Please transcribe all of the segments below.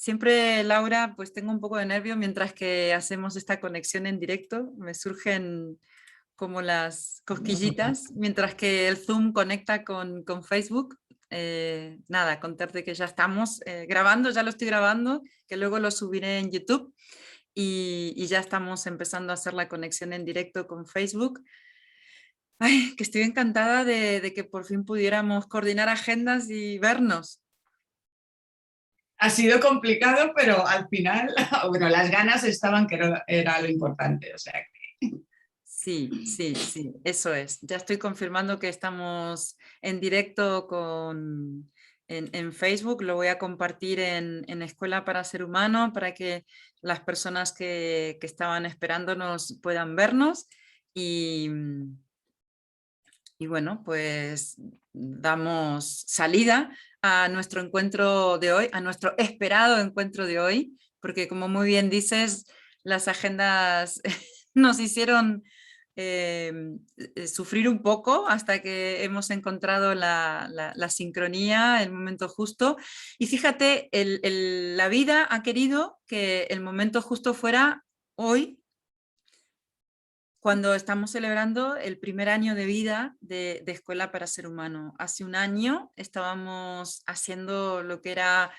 Siempre, Laura, pues tengo un poco de nervio mientras que hacemos esta conexión en directo. Me surgen como las cosquillitas, mientras que el Zoom conecta con Facebook. Nada, contarte que ya estamos grabando, ya lo estoy grabando, que luego lo subiré en YouTube y ya estamos empezando a hacer la conexión en directo con Facebook. Ay, que estoy encantada de que por fin pudiéramos coordinar agendas y vernos. Ha sido complicado, pero al final, bueno, las ganas estaban, que era lo importante. O sea, Sí, sí, sí, eso es. Ya estoy confirmando que estamos en directo en Facebook. Lo voy a compartir en Escuela para Ser Humano para que las personas que estaban esperándonos puedan vernos. Y, y bueno, pues damos salida a nuestro encuentro de hoy, a nuestro esperado encuentro de hoy, porque como muy bien dices, las agendas nos hicieron sufrir un poco hasta que hemos encontrado la sincronía, el momento justo. Y fíjate, la vida ha querido que el momento justo fuera hoy, cuando estamos celebrando el primer año de vida de Escuela para Ser Humano. Hace un año estábamos haciendo lo que era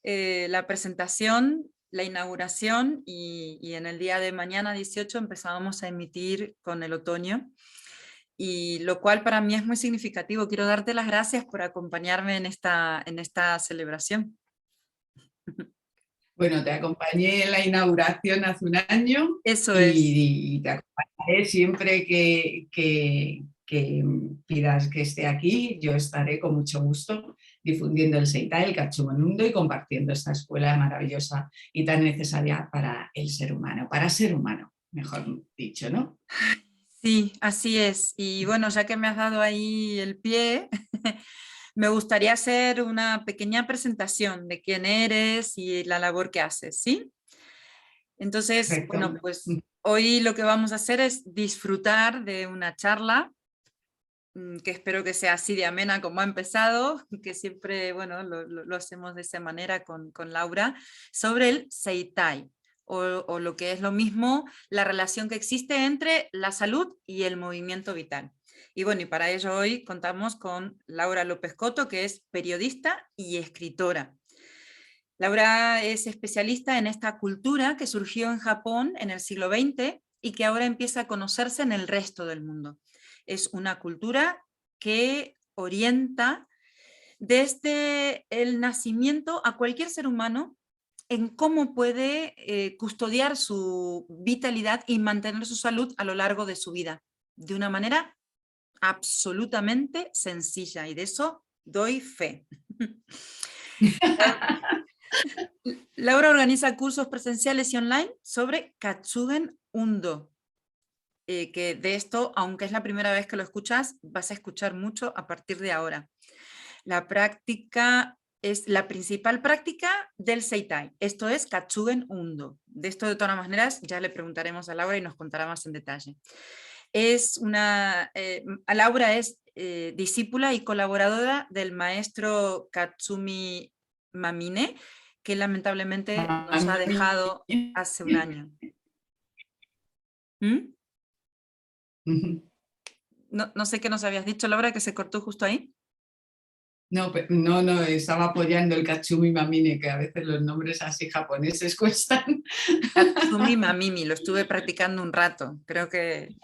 la presentación, la inauguración y en el día de mañana 18 empezábamos a emitir con el otoño. Y lo cual para mí es muy significativo. Quiero darte las gracias por acompañarme en esta celebración. bueno, te acompañé en la inauguración hace un año Eso es. y te acompañaré siempre que pidas que esté aquí. Yo estaré con mucho gusto difundiendo el Seitai, el Katsumonundo y compartiendo esta escuela maravillosa y tan necesaria para el ser humano, para ser humano, mejor dicho, ¿no? Sí, así es. Y bueno, ya que me has dado ahí el pie, me gustaría hacer una pequeña presentación de quién eres y la labor que haces, ¿sí? Entonces, bueno, Perfecto. pues hoy lo que vamos a hacer es disfrutar de una charla que espero que sea así de amena como ha empezado, que siempre, bueno, lo hacemos de esa manera con Laura, sobre el Seitai, o lo que es lo mismo, la relación que existe entre la salud y el movimiento vital. Y bueno, y para ello hoy contamos con Laura López Coto, que es periodista y escritora. Laura es especialista en esta cultura que surgió en Japón en el siglo XX y que ahora empieza a conocerse en el resto del mundo. Es una cultura que orienta desde el nacimiento a cualquier ser humano en cómo puede custodiar su vitalidad y mantener su salud a lo largo de su vida, de una manera absolutamente sencilla, y de eso doy fe. Laura organiza cursos presenciales y online sobre Katsugen Undo, que de esto, aunque es la primera vez que lo escuchas, vas a escuchar mucho a partir de ahora. La práctica es la principal práctica del Seitai, esto es Katsugen Undo. De esto, de todas maneras, ya le preguntaremos a Laura y nos contará más en detalle. Laura es discípula y colaboradora del maestro Katsumi Mamine, que lamentablemente nos ha dejado hace un año. ¿Mm? No, no sé qué nos habías dicho, Laura, que se cortó justo ahí. No, no, no, estaba apoyando el Katsumi Mamine, que a veces los nombres así japoneses cuestan. Katsumi Mamimi, lo estuve practicando un rato, creo que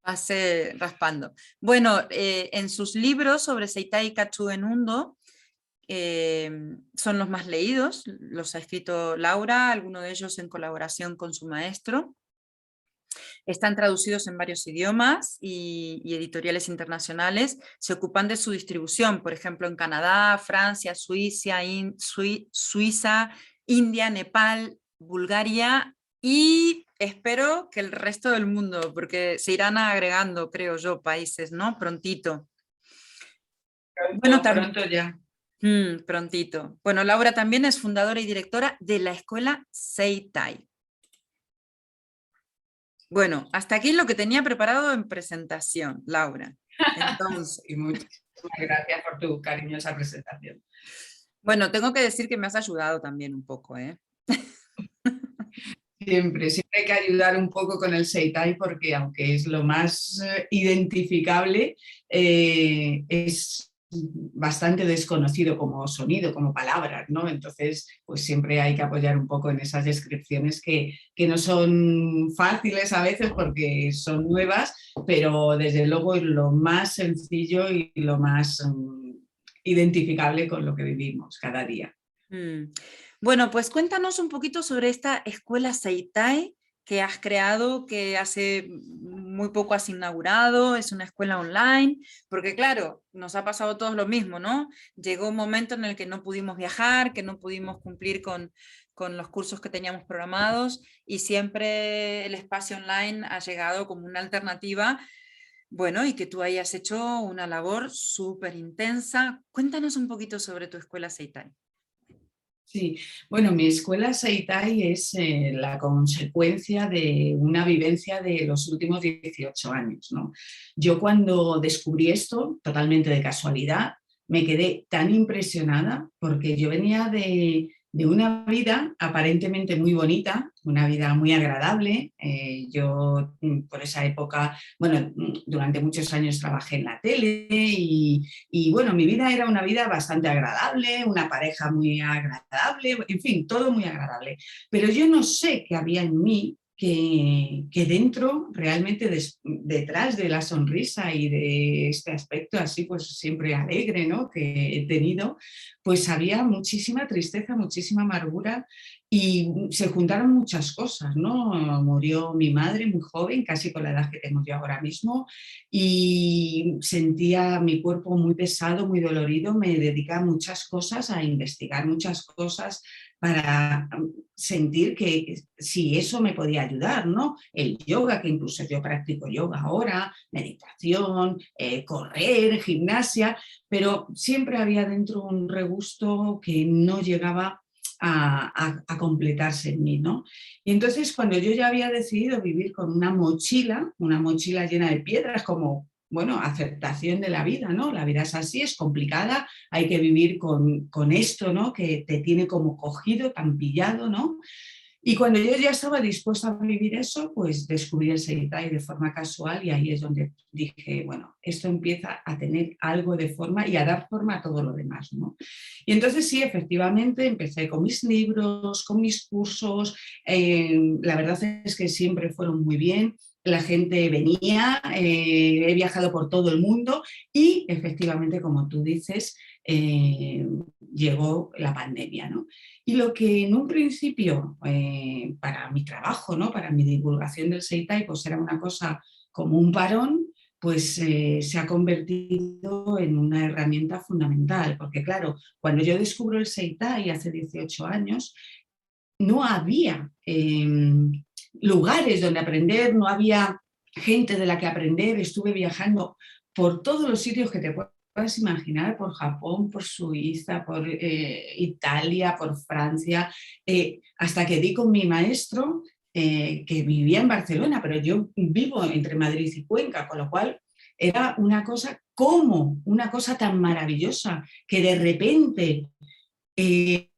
pasé raspando. Bueno, en sus libros sobre Seitai y Katsugen Undo, son los más leídos, los ha escrito Laura, algunos de ellos en colaboración con su maestro. Están traducidos en varios idiomas y editoriales internacionales se ocupan de su distribución, por ejemplo en Canadá, Francia, Suiza, India, Nepal, Bulgaria y espero que el resto del mundo, porque se irán agregando, creo yo, países, ¿no? Prontito. Bueno, Pronto ya. prontito. Bueno, Laura también es fundadora y directora de la escuela Seitai. Bueno, hasta aquí lo que tenía preparado en presentación, Laura. Entonces, Y muchísimas gracias por tu cariñosa presentación. Bueno, tengo que decir que me has ayudado también un poco, ¿eh? Siempre, siempre hay que ayudar un poco con el Seitai porque aunque es lo más identificable, es bastante desconocido como sonido, como palabras, ¿no? Entonces, pues siempre hay que apoyar un poco en esas descripciones que no son fáciles a veces porque son nuevas, pero desde luego es lo más sencillo y lo más identificable con lo que vivimos cada día. Mm. Bueno, pues cuéntanos un poquito sobre esta escuela Seitai que has creado, que hace muy poco has inaugurado, es una escuela online, porque claro, nos ha pasado todos lo mismo, ¿no? Llegó un momento en el que no pudimos viajar, que no pudimos cumplir con los cursos que teníamos programados y siempre el espacio online ha llegado como una alternativa. Bueno, y que tú hayas hecho una labor súper intensa. Cuéntanos un poquito sobre tu escuela Seitai. Sí, bueno, mi escuela Seitai es la consecuencia de una vivencia de los últimos 18 años, ¿no? Yo cuando descubrí esto, totalmente de casualidad, me quedé tan impresionada porque yo venía de una vida aparentemente muy bonita, una vida muy agradable. Yo por esa época, bueno, durante muchos años trabajé en la tele y bueno, mi vida era una vida bastante agradable, una pareja muy agradable, en fin, todo muy agradable. Pero yo no sé qué había en mí que dentro, realmente detrás de la sonrisa y de este aspecto así pues siempre alegre, ¿no?, que he tenido, pues había muchísima tristeza, muchísima amargura y se juntaron muchas cosas, ¿no? Murió mi madre muy joven, casi con la edad que tengo yo ahora mismo, y sentía mi cuerpo muy pesado, muy dolorido, me dediqué a muchas cosas, a investigar muchas cosas para sentir que si eso me podía ayudar, ¿no? El yoga, que incluso yo practico yoga ahora, meditación, correr, gimnasia, pero siempre había dentro un regusto que no llegaba a completarse en mí, ¿no? Y entonces cuando yo ya había decidido vivir con una mochila llena de piedras, como, bueno, aceptación de la vida, ¿no? La vida es así, es complicada, hay que vivir con esto, ¿no?, que te tiene como cogido, tan pillado, ¿no? Y cuando yo ya estaba dispuesta a vivir eso, pues descubrí el Seitai de forma casual y ahí es donde dije, bueno, esto empieza a tener algo de forma y a dar forma a todo lo demás, ¿no? Y entonces sí, efectivamente, empecé con mis libros, con mis cursos, la verdad es que siempre fueron muy bien, la gente venía, he viajado por todo el mundo y efectivamente, como tú dices, llegó la pandemia, ¿no? Y lo que en un principio, para mi trabajo, ¿no?, para mi divulgación del Seitai, pues era una cosa como un parón, pues se ha convertido en una herramienta fundamental, porque claro, cuando yo descubro el Seitai hace 18 años, no había lugares donde aprender, no había gente de la que aprender, estuve viajando por todos los sitios que te puedas imaginar, por Japón, por Suiza, por Italia, por Francia, hasta que di con mi maestro que vivía en Barcelona, pero yo vivo entre Madrid y Cuenca, con lo cual era una cosa como una cosa tan maravillosa que de repente eh,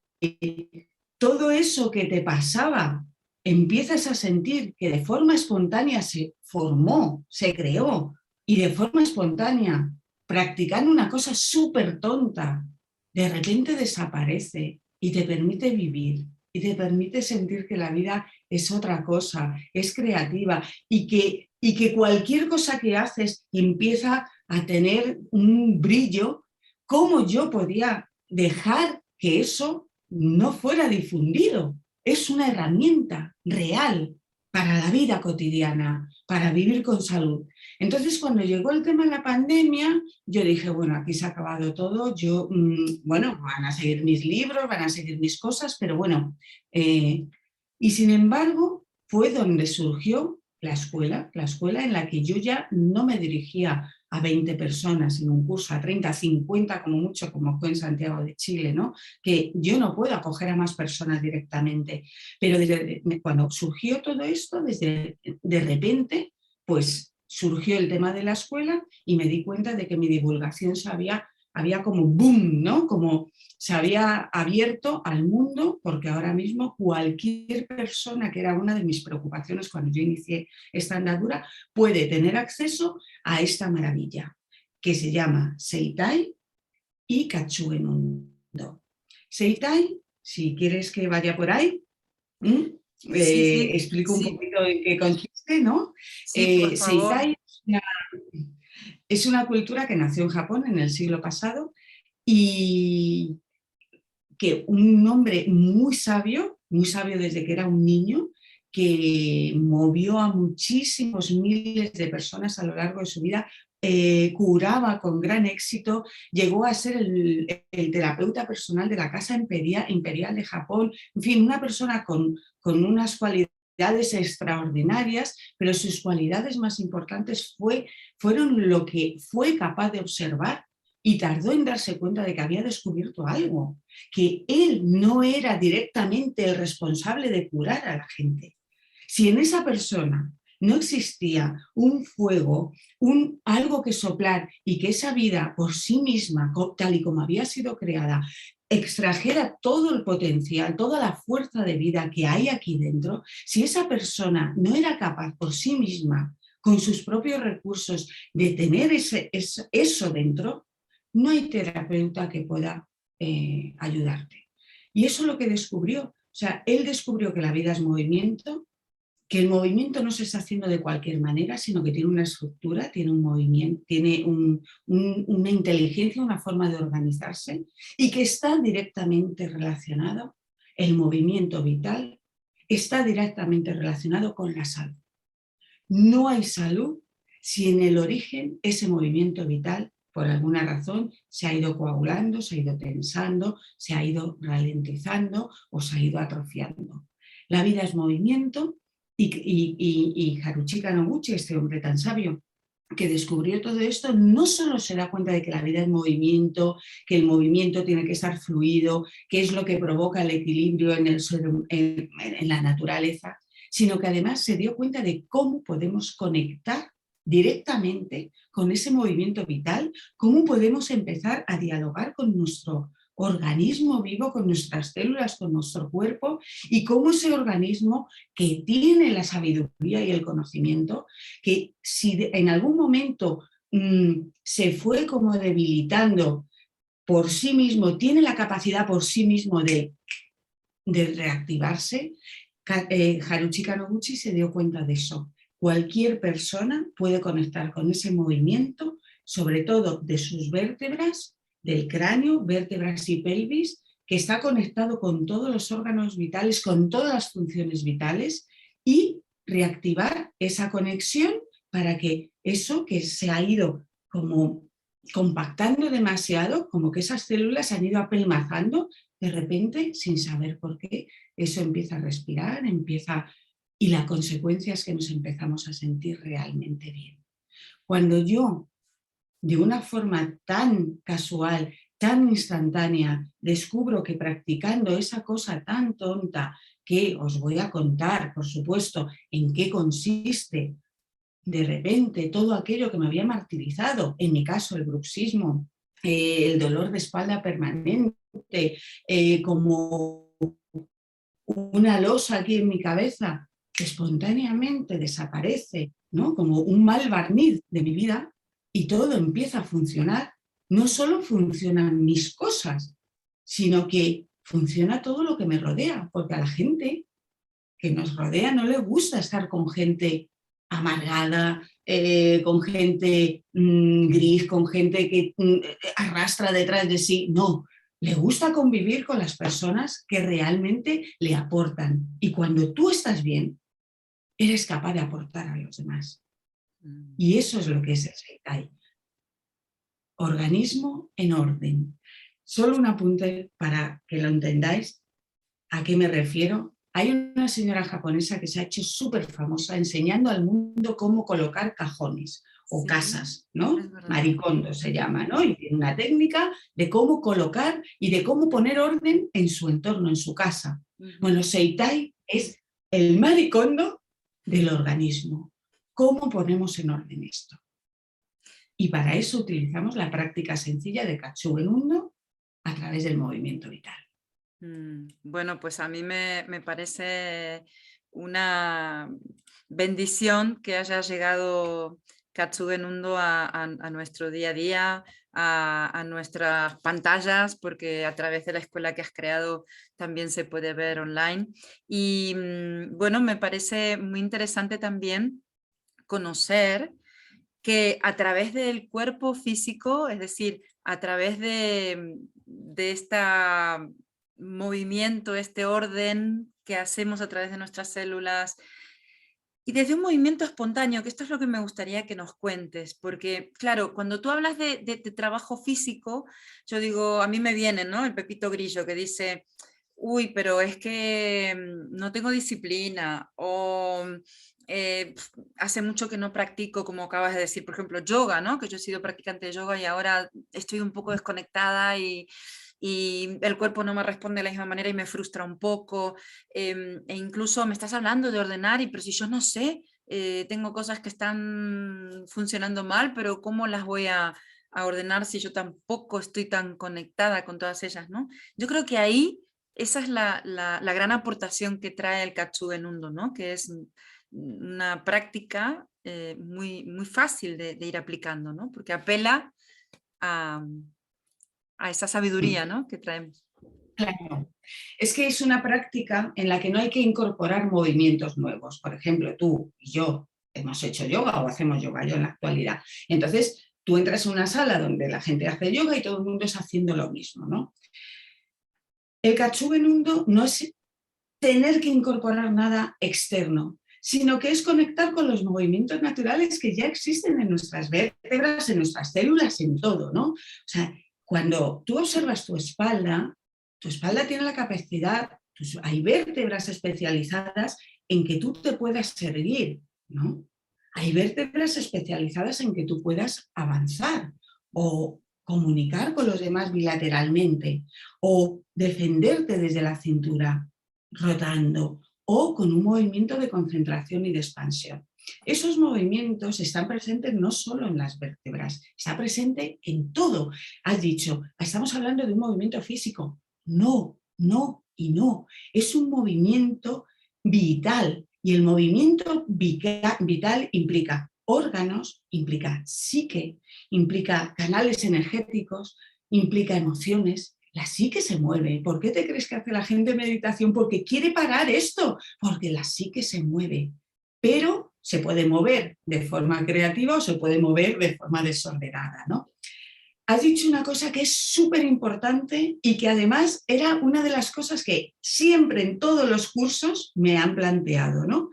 todo eso que te pasaba empiezas a sentir que de forma espontánea se formó, se creó y de forma espontánea, practicando una cosa súper tonta, de repente desaparece y te permite vivir y te permite sentir que la vida es otra cosa, es creativa y que cualquier cosa que haces empieza a tener un brillo. ¿Cómo yo podía dejar que eso no fuera difundido? Es una herramienta real para la vida cotidiana, para vivir con salud. Entonces, cuando llegó el tema de la pandemia, yo dije, bueno, aquí se ha acabado todo, yo, bueno, van a seguir mis libros, van a seguir mis cosas, pero bueno, y sin embargo, fue donde surgió la escuela en la que yo ya no me dirigía a 20 personas en un curso, a 30, a 50 como mucho, como fue en Santiago de Chile, ¿no? Que yo no puedo acoger a más personas directamente. Pero desde, cuando surgió todo esto, desde de repente, pues surgió el tema de la escuela y me di cuenta de que mi divulgación se había había como boom, ¿no? Como se había abierto al mundo, porque ahora mismo cualquier persona, que era una de mis preocupaciones cuando yo inicié esta andadura, puede tener acceso a esta maravilla, que se llama Seitai y Katsuen Undo. Seitai, si quieres que vaya por ahí, Sí, sí, explico un sí, poquito en qué consiste, ¿no? sí, por favor. Seitai es una cultura que nació en Japón en el siglo pasado y que un hombre muy sabio desde que era un niño, que movió a muchísimos miles de personas a lo largo de su vida, curaba con gran éxito, llegó a ser el terapeuta personal de la Casa Imperial de Japón, en fin, una persona con unas cualidades extraordinarias, pero sus cualidades más importantes fueron lo que fue capaz de observar y tardó en darse cuenta de que había descubierto algo, que él no era directamente el responsable de curar a la gente. Si en esa persona no existía un fuego, algo que soplar y que esa vida por sí misma, tal y como había sido creada, extrajera todo el potencial, toda la fuerza de vida que hay aquí dentro, si esa persona no era capaz por sí misma, con sus propios recursos, de tener eso dentro, no hay terapeuta que pueda ayudarte. Y eso es lo que descubrió. O sea, él descubrió que la vida es movimiento, que el movimiento no se está haciendo de cualquier manera, sino que tiene una estructura, tiene un movimiento, tiene una inteligencia, una forma de organizarse, y que está directamente relacionado, el movimiento vital está directamente relacionado con la salud. No hay salud si en el origen ese movimiento vital, por alguna razón, se ha ido coagulando, se ha ido tensando, se ha ido ralentizando o se ha ido atrofiando. La vida es movimiento y Haruchika Noguchi, este hombre tan sabio que descubrió todo esto, no solo se da cuenta de que la vida es movimiento, que el movimiento tiene que estar fluido, que es lo que provoca el equilibrio en la naturaleza, sino que además se dio cuenta de cómo podemos conectar directamente con ese movimiento vital, cómo podemos empezar a dialogar con nuestro organismo vivo, con nuestras células, con nuestro cuerpo, y cómo ese organismo que tiene la sabiduría y el conocimiento, que si en algún momento se fue como debilitando por sí mismo, tiene la capacidad por sí mismo de reactivarse. Haruchika Noguchi se dio cuenta de eso. Cualquier persona puede conectar con ese movimiento, sobre todo de sus vértebras, del cráneo, vértebras y pelvis, que está conectado con todos los órganos vitales, con todas las funciones vitales, y reactivar esa conexión para que eso que se ha ido como compactando demasiado, como que esas células se han ido apelmazando, de repente, sin saber por qué, eso empieza a respirar, y la consecuencia es que nos empezamos a sentir realmente bien. Cuando yo, de una forma tan casual, tan instantánea, descubro que practicando esa cosa tan tonta, que os voy a contar, por supuesto, en qué consiste, de repente todo aquello que me había martirizado, en mi caso el bruxismo, el dolor de espalda permanente, como una losa aquí en mi cabeza, espontáneamente desaparece, ¿no? Como un mal barniz de mi vida, y todo empieza a funcionar. No solo funcionan mis cosas, sino que funciona todo lo que me rodea, porque a la gente que nos rodea no le gusta estar con gente amargada, con gente gris, con gente que arrastra detrás de sí. No, le gusta convivir con las personas que realmente le aportan. Y cuando tú estás bien, eres capaz de aportar a los demás. Y eso es lo que es el Seitai. Organismo en orden. Solo un apunte para que lo entendáis a qué me refiero. Hay una señora japonesa que se ha hecho súper famosa enseñando al mundo cómo colocar cajones o casas, ¿no? Marie Kondo se llama, ¿no? Y tiene una técnica de cómo colocar y de cómo poner orden en su entorno, en su casa. Bueno, Seitai es el Marie Kondo del organismo. ¿Cómo ponemos en orden esto? Y para eso utilizamos la práctica sencilla de Katsuben Undo a través del movimiento vital. Bueno, pues a mí me parece una bendición que haya llegado Katsuben Undo a nuestro día a día, a nuestras pantallas, porque a través de la escuela que has creado también se puede ver online. Y bueno, me parece muy interesante también conocer que a través del cuerpo físico, es decir, a través de este movimiento, este orden que hacemos a través de nuestras células, y desde un movimiento espontáneo, que esto es lo que me gustaría que nos cuentes, porque claro, cuando tú hablas de trabajo físico, yo digo, a mí me viene, ¿no?, el Pepito Grillo que dice, uy, pero es que no tengo disciplina, o hace mucho que no practico, como acabas de decir, por ejemplo, yoga, ¿no?, que yo he sido practicante de yoga y ahora estoy un poco desconectada y el cuerpo no me responde de la misma manera y me frustra un poco, e incluso me estás hablando de ordenar, pero si yo no sé, tengo cosas que están funcionando mal, pero ¿cómo las voy a ordenar si yo tampoco estoy tan conectada con todas ellas, ¿no? Yo creo que ahí esa es la gran aportación que trae el Katsuben Undo, ¿no?, que es una práctica muy, muy fácil de ir aplicando, ¿no?, porque apela a esa sabiduría, ¿no?, que traemos. Claro, es que es una práctica en la que no hay que incorporar movimientos nuevos. Por ejemplo, tú y yo hemos hecho yoga o hacemos yoga yo en la actualidad. Entonces, tú entras en una sala donde la gente hace yoga y todo el mundo está haciendo lo mismo, ¿no? El Katsuben Undo no es tener que incorporar nada externo, sino que es conectar con los movimientos naturales que ya existen en nuestras vértebras, en nuestras células, en todo, ¿no? O sea, cuando tú observas tu espalda tiene la capacidad, hay vértebras especializadas en que tú te puedas erguir, ¿no? Hay vértebras especializadas en que tú puedas avanzar o comunicar con los demás bilateralmente o defenderte desde la cintura rotando o con un movimiento de concentración y de expansión. Esos movimientos están presentes no solo en las vértebras, está presente en todo. Has dicho, estamos hablando de un movimiento físico. No, no y no. Es un movimiento vital y el movimiento vital implica órganos, implica psique, implica canales energéticos, implica emociones. La psique se mueve. ¿Por qué te crees que hace la gente meditación? Porque quiere parar esto, porque la psique se mueve. Pero se puede mover de forma creativa o se puede mover de forma desordenada, ¿no? Has dicho una cosa que es súper importante y que además era una de las cosas que siempre en todos los cursos me han planteado, ¿no?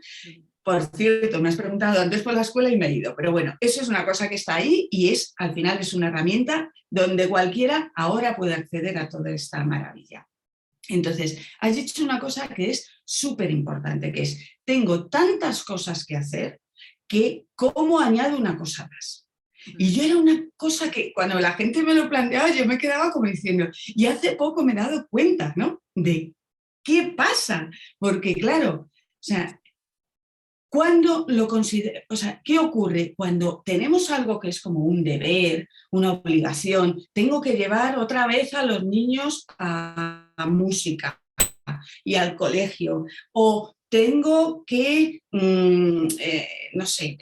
Por cierto, me has preguntado antes por la escuela y me he ido, pero bueno, eso es una cosa que está ahí y al final es una herramienta donde cualquiera ahora puede acceder a toda esta maravilla. Entonces, has dicho una cosa que es súper importante, que es, tengo tantas cosas que hacer que ¿cómo añado una cosa más? Y yo era una cosa que cuando la gente me lo planteaba yo me quedaba como diciendo, y hace poco me he dado cuenta, ¿no?, de qué pasa, porque claro, o sea, cuando lo considero, o sea, ¿qué ocurre cuando tenemos algo que es como un deber, una obligación? Tengo que llevar otra vez a los niños a música y al colegio, o tengo que, no sé,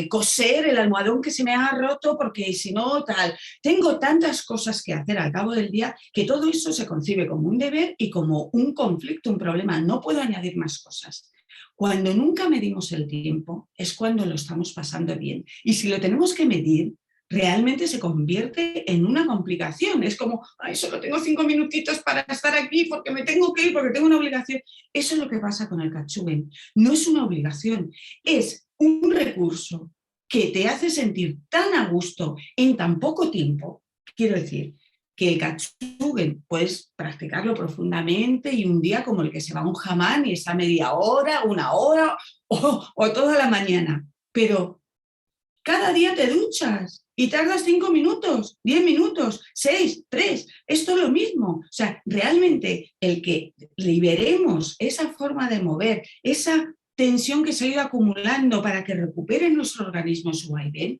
coser el almohadón que se me ha roto porque si no, tal. Tengo tantas cosas que hacer al cabo del día que todo eso se concibe como un deber y como un conflicto, un problema. No puedo añadir más cosas. Cuando nunca medimos el tiempo es cuando lo estamos pasando bien. Y si lo tenemos que medir, realmente se convierte en una complicación. Es como, ay, solo tengo 5 minutitos para estar aquí porque me tengo que ir, porque tengo una obligación. Eso es lo que pasa con el Katsuben. No es una obligación, es un recurso que te hace sentir tan a gusto en tan poco tiempo. Quiero decir, que el Katsuben puedes practicarlo profundamente y un día como el que se va a un hammam y está media hora, una hora o toda la mañana. Pero cada día te duchas y tardas 5 minutos, 10 minutos, 6, 3, es todo lo mismo. O sea, realmente el que liberemos esa forma de mover, esa tensión que se ha ido acumulando para que recupere nuestro organismo su vaivén,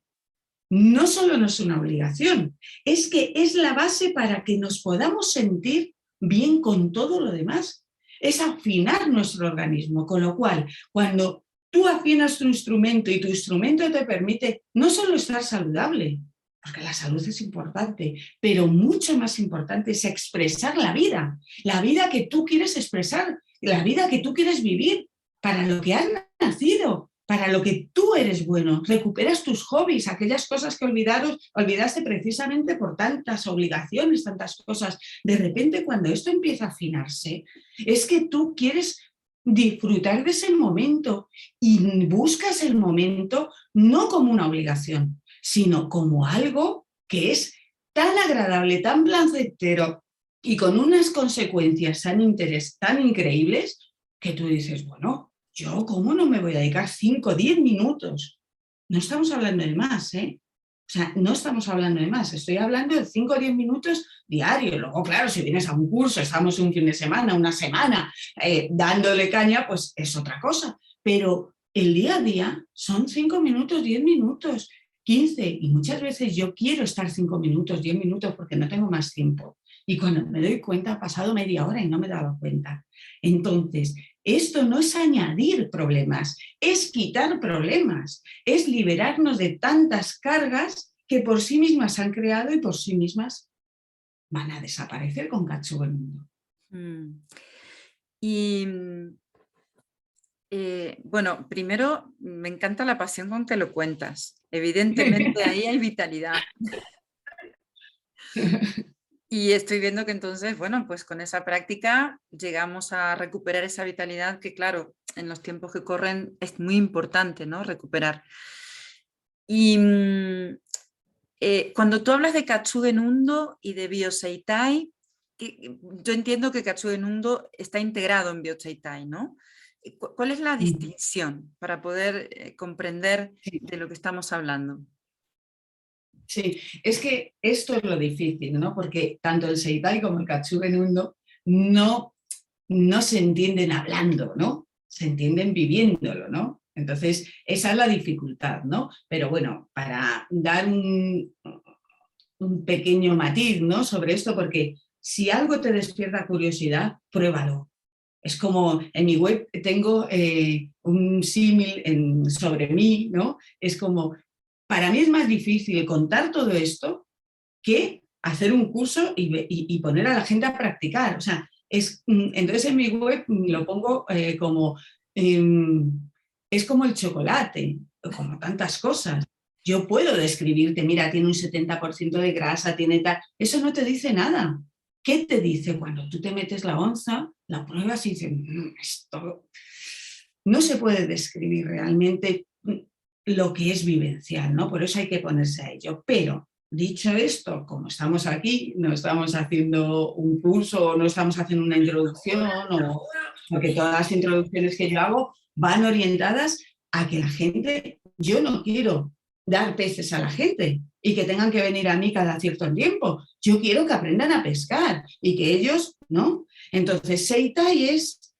no solo no es una obligación, es que es la base para que nos podamos sentir bien con todo lo demás. Es afinar nuestro organismo, con lo cual, cuando tú afinas tu instrumento y tu instrumento te permite no solo estar saludable, porque la salud es importante, pero mucho más importante es expresar la vida que tú quieres expresar, la vida que tú quieres vivir, para lo que has nacido, para lo que tú eres bueno. Recuperas tus hobbies, aquellas cosas que olvidaste precisamente por tantas obligaciones, tantas cosas. De repente, cuando esto empieza a afinarse, es que tú quieres disfrutar de ese momento y buscas el momento no como una obligación, sino como algo que es tan agradable, tan placentero y con unas consecuencias tan increíbles que tú dices, bueno, yo cómo no me voy a dedicar 5 o 10 minutos. No estamos hablando de más, ¿eh? O sea, no estamos hablando de más, estoy hablando de 5 o 10 minutos diarios. Luego, claro, si vienes a un curso, estamos un fin de semana, una semana, dándole caña, pues es otra cosa. Pero el día a día son 5 minutos, 10 minutos, 15, y muchas veces yo quiero estar 5 minutos, 10 minutos porque no tengo más tiempo. Y cuando me doy cuenta, ha pasado media hora y no me he dado cuenta. Entonces, esto no es añadir problemas, es quitar problemas, es liberarnos de tantas cargas que por sí mismas se han creado y por sí mismas van a desaparecer con Katsuo el mundo. Y bueno, primero me encanta la pasión con que lo cuentas. Evidentemente ahí hay vitalidad. Y estoy viendo que entonces, bueno, pues con esa práctica llegamos a recuperar esa vitalidad que, claro, en los tiempos que corren es muy importante, ¿no? Recuperar. Y cuando tú hablas de Katsugen Undo y de Bioseitai, yo entiendo que Katsugen Undo está integrado en Bioseitai, ¿no? ¿Cuál es la distinción para poder comprender de lo que estamos hablando? Sí, es que esto es lo difícil, ¿no? Porque tanto el Seitai como el Katsugen Undo no se entienden hablando, ¿no? Se entienden viviéndolo, ¿no? Entonces, esa es la dificultad, ¿no? Pero bueno, para dar un pequeño matiz, ¿no? Sobre esto, porque si algo te despierta curiosidad, pruébalo. Es como en mi web tengo un símil sobre mí, ¿no? Es como, para mí es más difícil contar todo esto que hacer un curso y poner a la gente a practicar. O sea, entonces en mi web lo pongo como, es como el chocolate, como tantas cosas. Yo puedo describirte, mira, tiene un 70% de grasa, tiene tal. Eso no te dice nada. ¿Qué te dice cuando tú te metes la onza, la pruebas y dices, esto no se puede describir realmente lo que es vivencial, ¿no? Por eso hay que ponerse a ello. Pero, dicho esto, como estamos aquí, no estamos haciendo un curso, no estamos haciendo una introducción, porque todas las introducciones que yo hago van orientadas a que la gente, yo no quiero dar peces a la gente y que tengan que venir a mí cada cierto tiempo. Yo quiero que aprendan a pescar y que ellos, ¿no? Entonces, Seitai es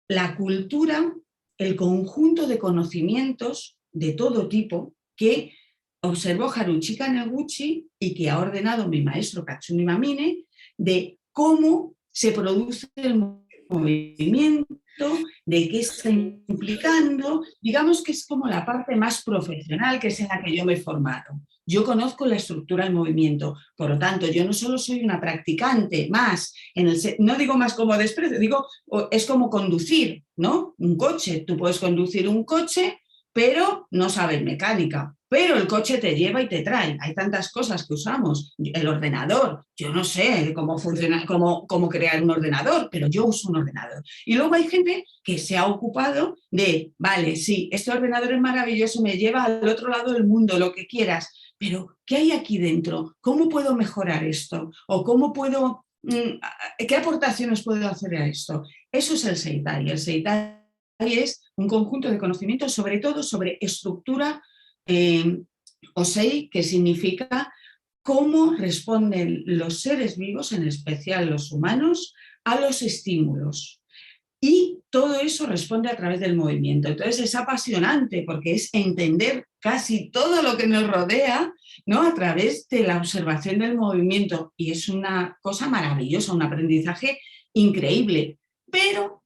la cultura, el conjunto de conocimientos de todo tipo que observó Haruchi Kaneguchi y que ha ordenado mi maestro Katsumi Mamine, de cómo se produce el movimiento, de qué está implicando, digamos que es como la parte más profesional, que es en la que yo me he formado. Yo conozco la estructura del movimiento, por lo tanto, yo no solo soy una practicante más, no digo más como desprecio, digo, es como conducir, ¿no? Un coche, tú puedes conducir un coche, pero no sabes mecánica, pero el coche te lleva y te trae. Hay tantas cosas que usamos. El ordenador, yo no sé cómo funciona, cómo crear un ordenador, pero yo uso un ordenador. Y luego hay gente que se ha ocupado de, vale, sí, este ordenador es maravilloso, me lleva al otro lado del mundo, lo que quieras, pero ¿qué hay aquí dentro? ¿Cómo puedo mejorar esto? ¿O cómo puedo, qué aportaciones puedo hacer a esto? Eso es el Seitai. El Seitai es un conjunto de conocimientos, sobre todo sobre estructura Osei, que significa cómo responden los seres vivos, en especial los humanos, a los estímulos. Y todo eso responde a través del movimiento. Entonces es apasionante porque es entender casi todo lo que nos rodea, ¿no? A través de la observación del movimiento. Y es una cosa maravillosa, un aprendizaje increíble. Pero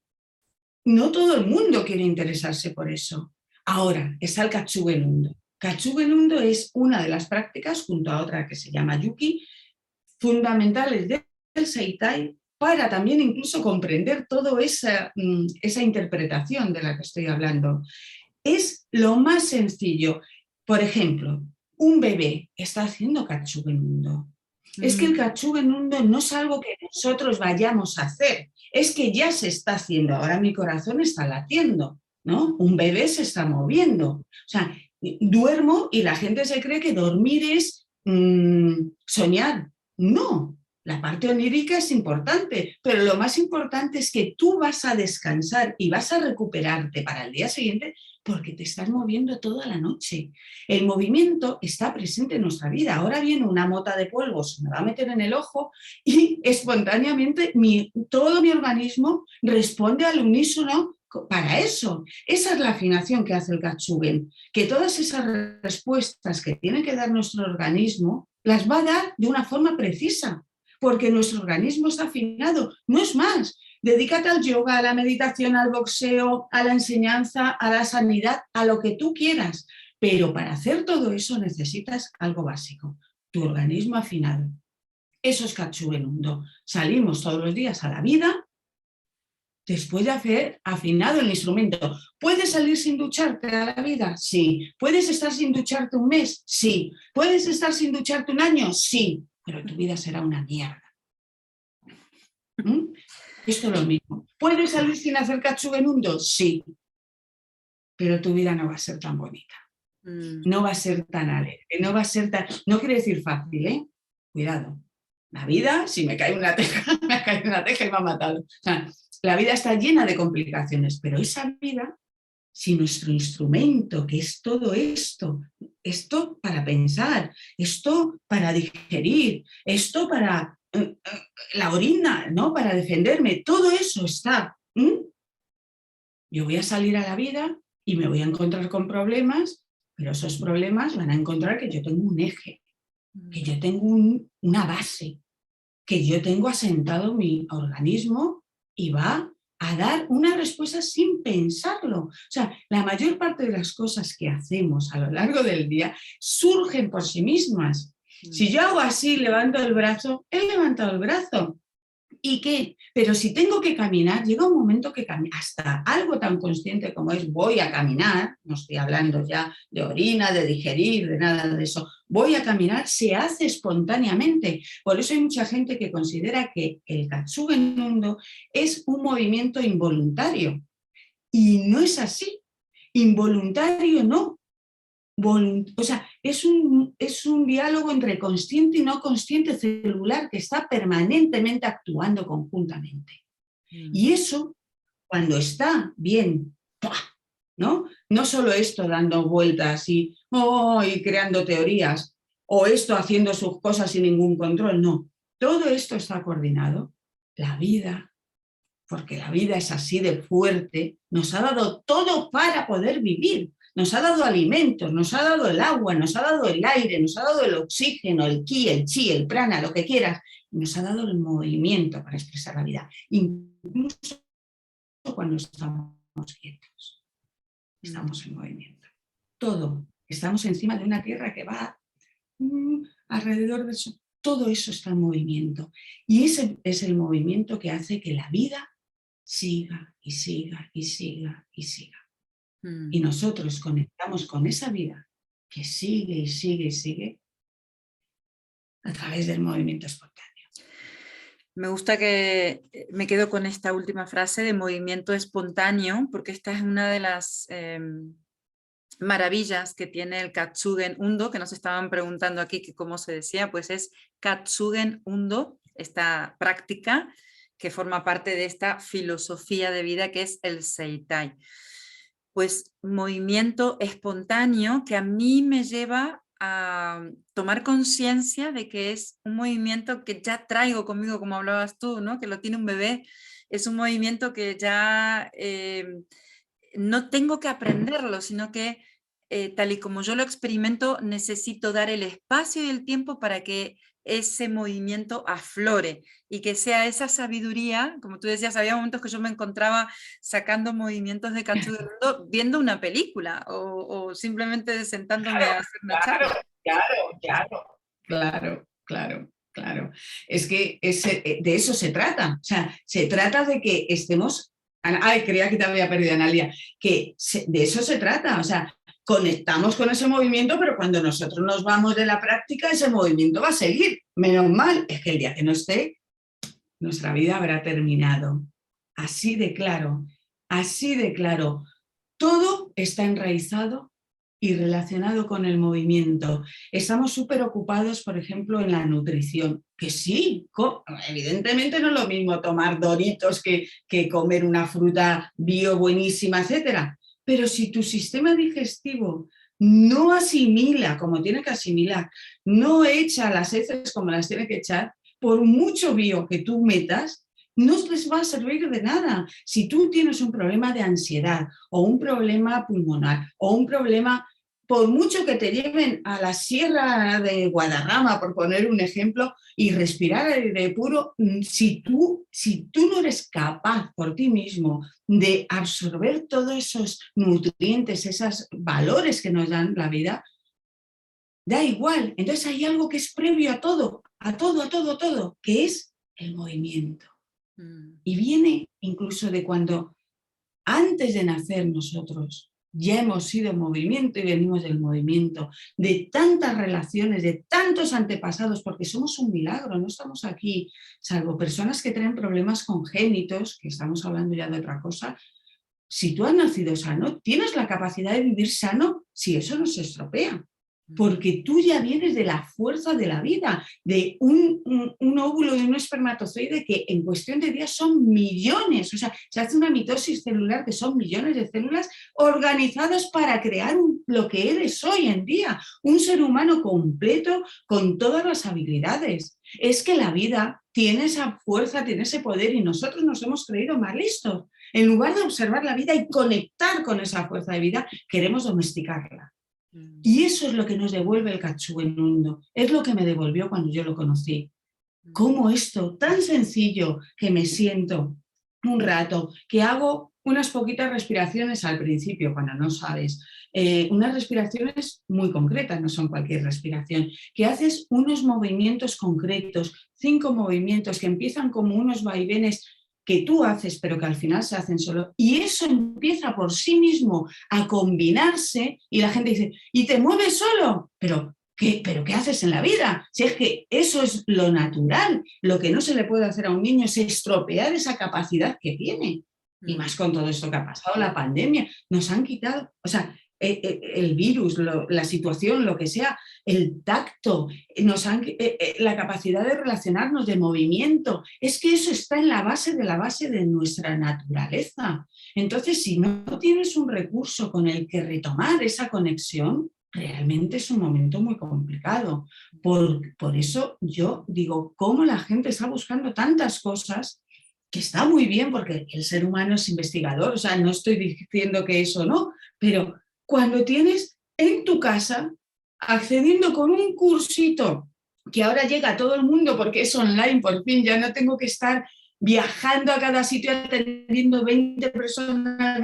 no todo el mundo quiere interesarse por eso. Ahora está el Katsugen Undo. Katsugen Undo es una de las prácticas, junto a otra que se llama Yuki, fundamentales del Seitai para también incluso comprender toda esa interpretación de la que estoy hablando. Es lo más sencillo. Por ejemplo, un bebé está haciendo Katsugen Undo. Es que el Katsugen Undo no es algo que nosotros vayamos a hacer, es que ya se está haciendo. Ahora mi corazón está latiendo, ¿no? Un bebé se está moviendo. O sea, duermo y la gente se cree que dormir es soñar. No, la parte onírica es importante, pero lo más importante es que tú vas a descansar y vas a recuperarte para el día siguiente porque te estás moviendo toda la noche. El movimiento está presente en nuestra vida. Ahora viene una mota de polvo, se me va a meter en el ojo y espontáneamente todo mi organismo responde al unísono para eso. Esa es la afinación que hace el Katsugen, que todas esas respuestas que tiene que dar nuestro organismo las va a dar de una forma precisa, porque nuestro organismo está afinado, no es más. Dedícate al yoga, a la meditación, al boxeo, a la enseñanza, a la sanidad, a lo que tú quieras. Pero para hacer todo eso necesitas algo básico, tu organismo afinado. Eso es Katsugen Undo. Salimos todos los días a la vida después de haber afinado el instrumento. ¿Puedes salir sin ducharte a la vida? Sí. ¿Puedes estar sin ducharte un mes? Sí. ¿Puedes estar sin ducharte un año? Sí. Pero tu vida será una mierda. Esto es lo mismo. ¿Puedes salir sin hacer Katsugen Undo? Sí. Pero tu vida no va a ser tan bonita. No va a ser tan alegre. No va a ser tan... No quiere decir fácil, ¿eh? Cuidado. La vida, si me cae una teja, me ha caído una teja y me ha matado. O sea, la vida está llena de complicaciones, pero esa vida, si nuestro instrumento, que es todo esto para pensar, esto para digerir, esto para la orina, ¿no? Para defenderme, todo eso está. Yo voy a salir a la vida y me voy a encontrar con problemas, pero esos problemas van a encontrar que yo tengo un eje, que yo tengo una base, que yo tengo asentado mi organismo y va a dar una respuesta sin pensarlo. O sea, la mayor parte de las cosas que hacemos a lo largo del día surgen por sí mismas. Si yo hago así, levanto el brazo, he levantado el brazo. ¿Y qué? Pero si tengo que caminar, llega un momento que hasta algo tan consciente como es voy a caminar, no estoy hablando ya de orina, de digerir, de nada de eso, voy a caminar, se hace espontáneamente. Por eso hay mucha gente que considera que el Katsugen Undo es un movimiento involuntario. Y no es así. Involuntario no. O sea, es un diálogo entre consciente y no consciente celular que está permanentemente actuando conjuntamente. Y eso, cuando está bien, ¿no? No solo esto dando vueltas y creando teorías, o esto haciendo sus cosas sin ningún control, no. Todo esto está coordinado. La vida, porque la vida es así de fuerte, nos ha dado todo para poder vivir. Nos ha dado alimentos, nos ha dado el agua, nos ha dado el aire, nos ha dado el oxígeno, el ki, el chi, el prana, lo que quieras. Y nos ha dado el movimiento para expresar la vida, incluso cuando estamos quietos. Estamos en movimiento. Todo. Estamos encima de una tierra que va alrededor del sol. Todo eso está en movimiento. Y ese es el movimiento que hace que la vida siga y siga y siga y siga. Y nosotros conectamos con esa vida que sigue y sigue y sigue a través del movimiento espontáneo. Me gusta que me quedo con esta última frase de movimiento espontáneo, porque esta es una de las maravillas que tiene el Katsugen Undo, que nos estaban preguntando aquí que cómo se decía, pues es Katsugen Undo, esta práctica que forma parte de esta filosofía de vida que es el Seitai. Pues movimiento espontáneo que a mí me lleva a tomar conciencia de que es un movimiento que ya traigo conmigo, como hablabas tú, ¿no? Que lo tiene un bebé, es un movimiento que ya no tengo que aprenderlo, sino que tal y como yo lo experimento, necesito dar el espacio y el tiempo para que ese movimiento aflore y que sea esa sabiduría, como tú decías, había momentos que yo me encontraba sacando movimientos de Cacho del Mundo viendo una película o simplemente sentándome a hacer una charla. Claro. Es que de eso se trata. O sea, se trata de que estemos... Ay, creía que te había perdido, Analia. De eso se trata. O sea, conectamos con ese movimiento, pero cuando nosotros nos vamos de la práctica, ese movimiento va a seguir. Menos mal, es que el día que no esté, nuestra vida habrá terminado. Así de claro, así de claro. Todo está enraizado y relacionado con el movimiento. Estamos súper ocupados, por ejemplo, en la nutrición, que sí, evidentemente no es lo mismo tomar Doritos que comer una fruta bio buenísima, etcétera. Pero si tu sistema digestivo no asimila como tiene que asimilar, no echa las heces como las tiene que echar, por mucho bio que tú metas, no les va a servir de nada. Si tú tienes un problema de ansiedad o un problema pulmonar o un problema, por mucho que te lleven a la sierra de Guadarrama, por poner un ejemplo, y respirar aire puro, si tú no eres capaz por ti mismo de absorber todos esos nutrientes, esos valores que nos dan la vida, da igual. Entonces hay algo que es previo a todo, que es el movimiento. Y viene incluso de cuando, antes de nacer nosotros, ya hemos sido movimiento y venimos del movimiento, de tantas relaciones, de tantos antepasados, porque somos un milagro, no estamos aquí, salvo personas que tienen problemas congénitos, que estamos hablando ya de otra cosa. Si tú has nacido sano, tienes la capacidad de vivir sano si eso no se estropea. Porque tú ya vienes de la fuerza de la vida, de un óvulo y un espermatozoide que en cuestión de días son millones, o sea, se hace una mitosis celular que son millones de células organizadas para crear lo que eres hoy en día, un ser humano completo con todas las habilidades. Es que la vida tiene esa fuerza, tiene ese poder y nosotros nos hemos creído más listos. En lugar de observar la vida y conectar con esa fuerza de vida, queremos domesticarla. Y eso es lo que nos devuelve el Katsuenundo, es lo que me devolvió cuando yo lo conocí. Cómo esto, tan sencillo, que me siento un rato, que hago unas poquitas respiraciones al principio, cuando no sabes, unas respiraciones muy concretas, no son cualquier respiración, que haces unos movimientos concretos, 5 movimientos que empiezan como unos vaivenes que tú haces, pero que al final se hacen solo, y eso empieza por sí mismo a combinarse, y la gente dice, ¿y te mueves solo? ¿Pero qué haces en la vida? Si es que eso es lo natural, lo que no se le puede hacer a un niño es estropear esa capacidad que tiene, y más con todo esto que ha pasado, la pandemia, nos han quitado, o sea, el virus, la situación, lo que sea, el tacto, la capacidad de relacionarnos, de movimiento, es que eso está en la base de nuestra naturaleza. Entonces, si no tienes un recurso con el que retomar esa conexión, realmente es un momento muy complicado. Por eso yo digo, ¿cómo la gente está buscando tantas cosas? Que está muy bien porque el ser humano es investigador, o sea, no estoy diciendo que eso no, pero cuando tienes en tu casa, accediendo con un cursito que ahora llega a todo el mundo porque es online, por fin, ya no tengo que estar viajando a cada sitio atendiendo 20 personas.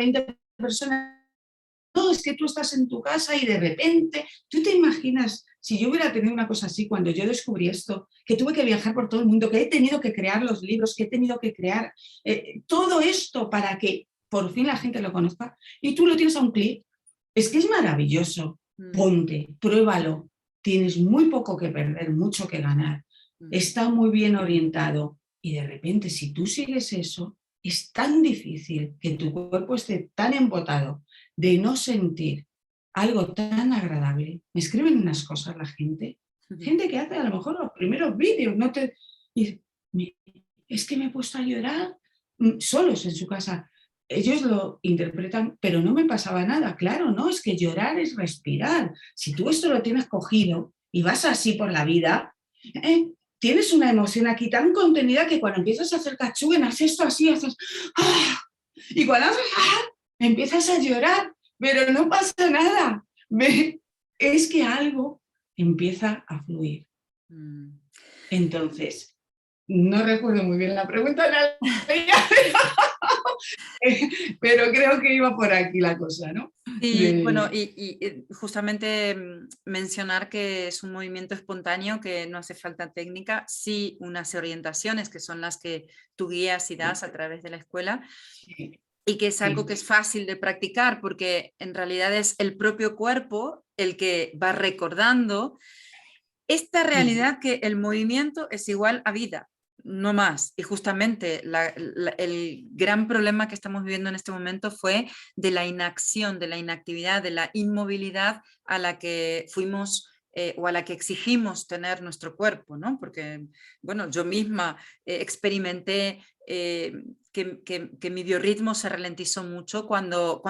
No, es que tú estás en tu casa y de repente, ¿tú te imaginas si yo hubiera tenido una cosa así cuando yo descubrí esto, que tuve que viajar por todo el mundo, que he tenido que crear los libros, que he tenido que crear todo esto para que por fin la gente lo conozca y tú lo tienes a un clic? Es que es maravilloso. Ponte, pruébalo. Tienes muy poco que perder, mucho que ganar. Está muy bien orientado y de repente si tú sigues eso, es tan difícil que tu cuerpo esté tan embotado de no sentir algo tan agradable. Me escriben unas cosas la gente que hace a lo mejor los primeros vídeos, y es que me he puesto a llorar solos en su casa. ellos lo interpretan, pero no me pasaba nada. Claro, no, es que llorar es respirar. Si tú esto lo tienes cogido y vas así por la vida, tienes una emoción aquí tan contenida que cuando empiezas a hacer Kachugen, haces esto así, haces... ¡ah! Y cuando haces... ¡ah! Empiezas a llorar, pero no pasa nada. Es que algo empieza a fluir. Entonces, no recuerdo muy bien la pregunta, pero creo que iba por aquí la cosa, ¿no? Sí, bueno, y justamente mencionar que es un movimiento espontáneo, que no hace falta técnica, sí unas orientaciones que son las que tú guías y das a través de la escuela, y que es algo que es fácil de practicar porque en realidad es el propio cuerpo el que va recordando esta realidad que el movimiento es igual a vida, no más. Y justamente el gran problema que estamos viviendo en este momento fue de la inacción, de la inactividad, de la inmovilidad a la que fuimos o a la que exigimos tener nuestro cuerpo, ¿no? Porque, bueno, yo misma experimenté que mi biorritmo se ralentizó mucho cuando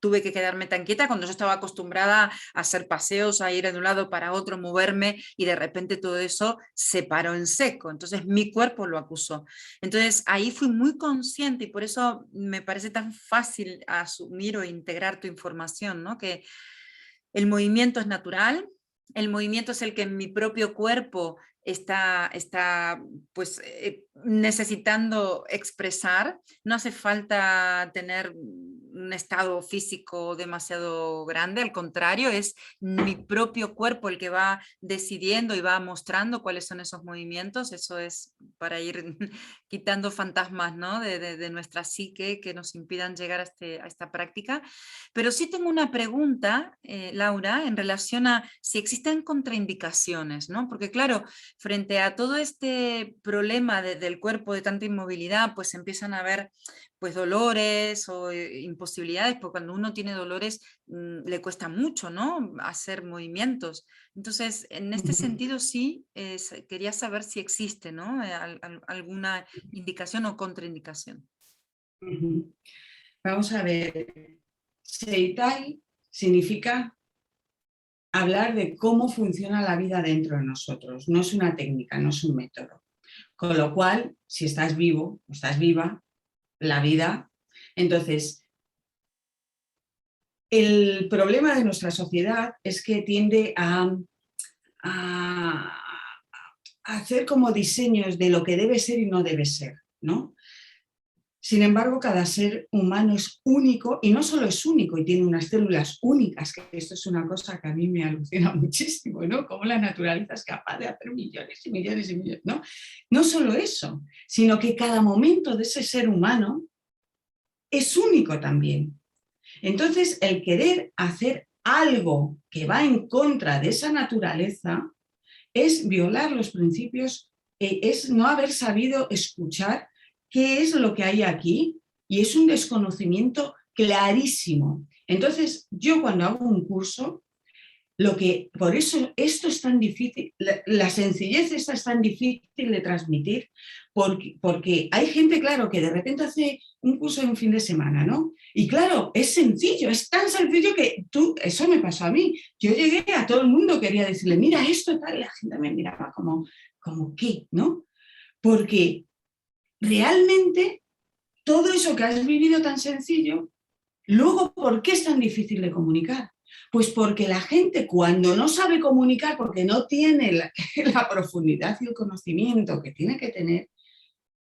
tuve que quedarme tan quieta, cuando yo estaba acostumbrada a hacer paseos, a ir de un lado para otro, moverme, y de repente todo eso se paró en seco. Entonces mi cuerpo lo acusó. Entonces ahí fui muy consciente y por eso me parece tan fácil asumir o integrar tu información, ¿no? Que el movimiento es natural, el movimiento es el que en mi propio cuerpo está pues, necesitando expresar. No hace falta tener un estado físico demasiado grande, al contrario, es mi propio cuerpo el que va decidiendo y va mostrando cuáles son esos movimientos. Eso es para ir quitando fantasmas, ¿no? de nuestra psique que nos impidan llegar a esta práctica. Pero sí tengo una pregunta, Laura, en relación a si existen contraindicaciones, ¿no? Porque claro, frente a todo este problema del cuerpo de tanta inmovilidad, pues empiezan a haber pues dolores o imposibilidades, porque cuando uno tiene dolores le cuesta mucho, ¿no? Hacer movimientos. Entonces, en este sentido sí, quería saber si existe, ¿no? Alguna indicación o contraindicación. Vamos a ver, Seitai significa hablar de cómo funciona la vida dentro de nosotros. No es una técnica, no es un método. Con lo cual, si estás vivo o estás viva, la vida... Entonces, el problema de nuestra sociedad es que tiende a hacer como diseños de lo que debe ser y no debe ser, ¿no? Sin embargo, cada ser humano es único, y no solo es único y tiene unas células únicas, que esto es una cosa que a mí me alucina muchísimo, ¿no? Cómo la naturaleza es capaz de hacer millones y millones y millones, ¿no? No solo eso, sino que cada momento de ese ser humano es único también. Entonces, el querer hacer algo que va en contra de esa naturaleza es violar los principios, es no haber sabido escuchar qué es lo que hay aquí, y es un desconocimiento clarísimo. Entonces, yo cuando hago un curso, por eso esto es tan difícil, la sencillez esta es tan difícil de transmitir, porque hay gente, claro, que de repente hace un curso en un fin de semana, ¿no? Y claro, es sencillo, es tan sencillo que eso me pasó a mí. Yo llegué, a todo el mundo quería decirle, mira esto, tal, y la gente me miraba como ¿qué? ¿No? Porque realmente todo eso que has vivido tan sencillo, luego, ¿por qué es tan difícil de comunicar? Pues porque la gente, cuando no sabe comunicar, porque no tiene la profundidad y el conocimiento que tiene que tener,